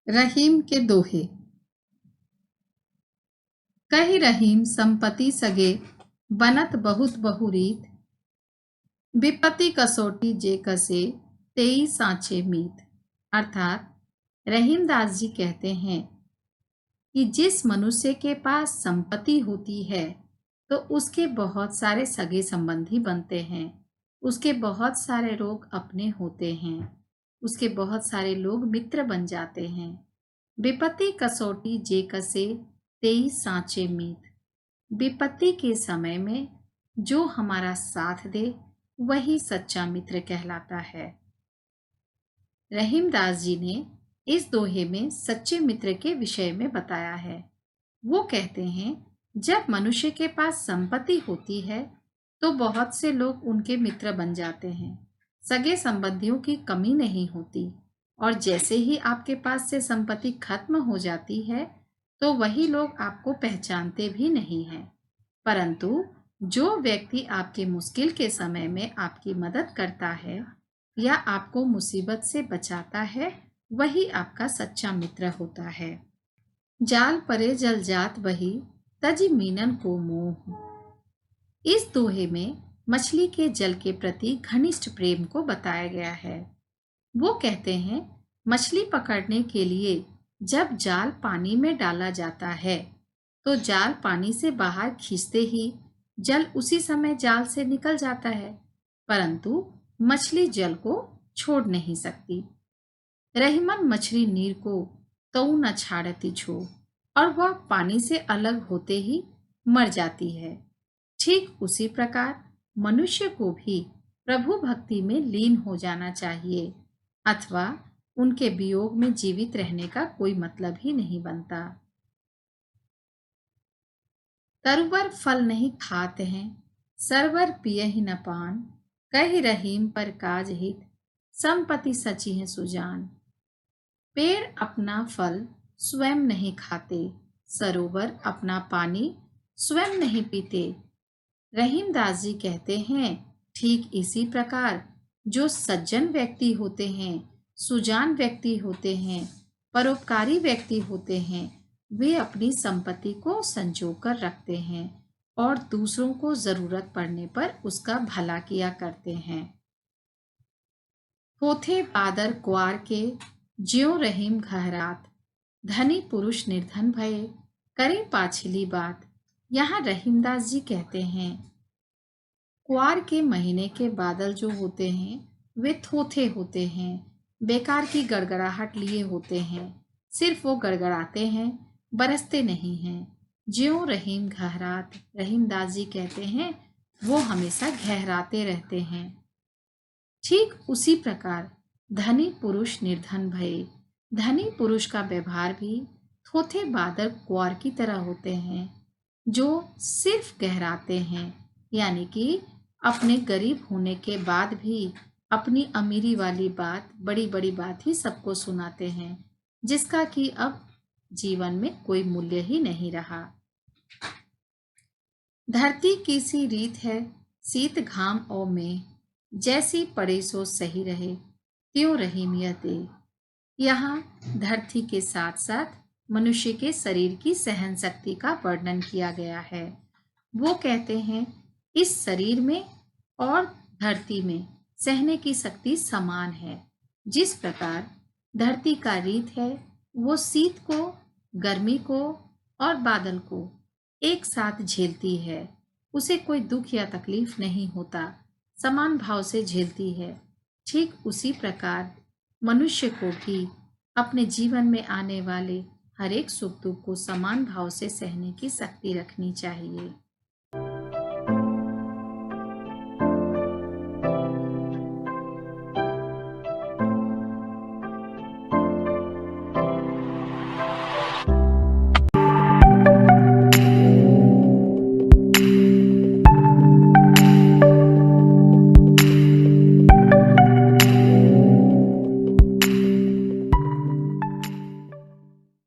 रहीम के दोहे। कही रहीम संपत्ति सगे, बनत बहुत बहुरीत। विपत्ति कसौटी जे कसे, तेई सांचे मीत। अर्थात रहीमदास जी कहते हैं कि जिस मनुष्य के पास संपत्ति होती है तो उसके बहुत सारे सगे संबंधी बनते हैं, उसके बहुत सारे लोग अपने होते हैं, उसके बहुत सारे लोग मित्र बन जाते हैं। विपत्ति कसौटी जे कसे, तेई सांचे मीत। विपत्ति के समय में जो हमारा साथ दे वही सच्चा मित्र कहलाता है। रहीमदास जी ने इस दोहे में सच्चे मित्र के विषय में बताया है। वो कहते हैं जब मनुष्य के पास संपत्ति होती है तो बहुत से लोग उनके मित्र बन जाते हैं, सगे संबंधियों की कमी नहीं होती। और जैसे ही आपके पास से संपत्ति खत्म हो जाती है तो वही लोग आपको पहचानते भी नहीं हैं। परंतु जो व्यक्ति आपके मुश्किल के समय में आपकी मदद करता है या आपको मुसीबत से बचाता है, वही आपका सच्चा मित्र होता है। जाल परे जल जात बही, तजी मीनन को मोह। इस दोहे में मछली के जल के प्रति घनिष्ठ प्रेम को बताया गया है। वो कहते हैं मछली पकड़ने के लिए जब जाल पानी में डाला जाता है तो जाल पानी से बाहर खींचते ही जल उसी समय जाल से निकल जाता है, परंतु मछली जल को छोड़ नहीं सकती। रहीमन मछली नीर को तऊ न छाड़ती छो, और वह पानी से अलग होते ही मर जाती है। ठीक उसी प्रकार मनुष्य को भी प्रभु भक्ति में लीन हो जाना चाहिए, अथवा उनके वियोग में जीवित रहने का कोई मतलब ही नहीं बनता। तरुवर फल नहीं खाते हैं, सरवर पिय ही न पान। कही रहीम पर काज हित, संपत्ति सची है सुजान। पेड़ अपना फल स्वयं नहीं खाते, सरोवर अपना पानी स्वयं नहीं पीते। रहीमदास जी कहते हैं ठीक इसी प्रकार जो सज्जन व्यक्ति होते हैं, सुजान व्यक्ति होते हैं, परोपकारी व्यक्ति होते हैं, वे अपनी संपत्ति को संजो कर रखते हैं और दूसरों को जरूरत पड़ने पर उसका भला किया करते हैं। होथे बादर क्वार के, ज्यों रहीम घहरात। धनी पुरुष निर्धन भये, करे पाछली बात। यहाँ रहीमदास जी कहते हैं क्वार के महीने के बादल जो होते हैं वे थोथे होते हैं, बेकार की गड़गड़ाहट लिए होते हैं, सिर्फ वो गड़गड़ाते हैं, बरसते नहीं हैं। ज्यों रहीम घहरात, रहीमदास जी कहते हैं वो हमेशा गहराते रहते हैं। ठीक उसी प्रकार धनी पुरुष निर्धन भये, धनी पुरुष का व्यवहार भी थोथे बादल क्वार की तरह होते हैं जो सिर्फ गहराते हैं, यानी कि अपने गरीब होने के बाद भी अपनी अमीरी वाली बात, बड़ी बड़ी बात ही सबको सुनाते हैं, जिसका कि अब जीवन में कोई मूल्य ही नहीं रहा। धरती की सी रीत है, शीत घाम और में, जैसी पड़े सो सही रहे, त्यों रहीमियत दे। यहाँ धरती के साथ साथ मनुष्य के शरीर की सहन शक्ति का वर्णन किया गया है। वो कहते हैं इस शरीर में और धरती में सहने की शक्ति समान है। जिस प्रकार धरती का रीत है वो शीत को, गर्मी को और बादल को एक साथ झेलती है, उसे कोई दुख या तकलीफ नहीं होता, समान भाव से झेलती है। ठीक उसी प्रकार मनुष्य को भी अपने जीवन में आने वाले हर एक सुख दुख को समान भाव से सहने की शक्ति रखनी चाहिए।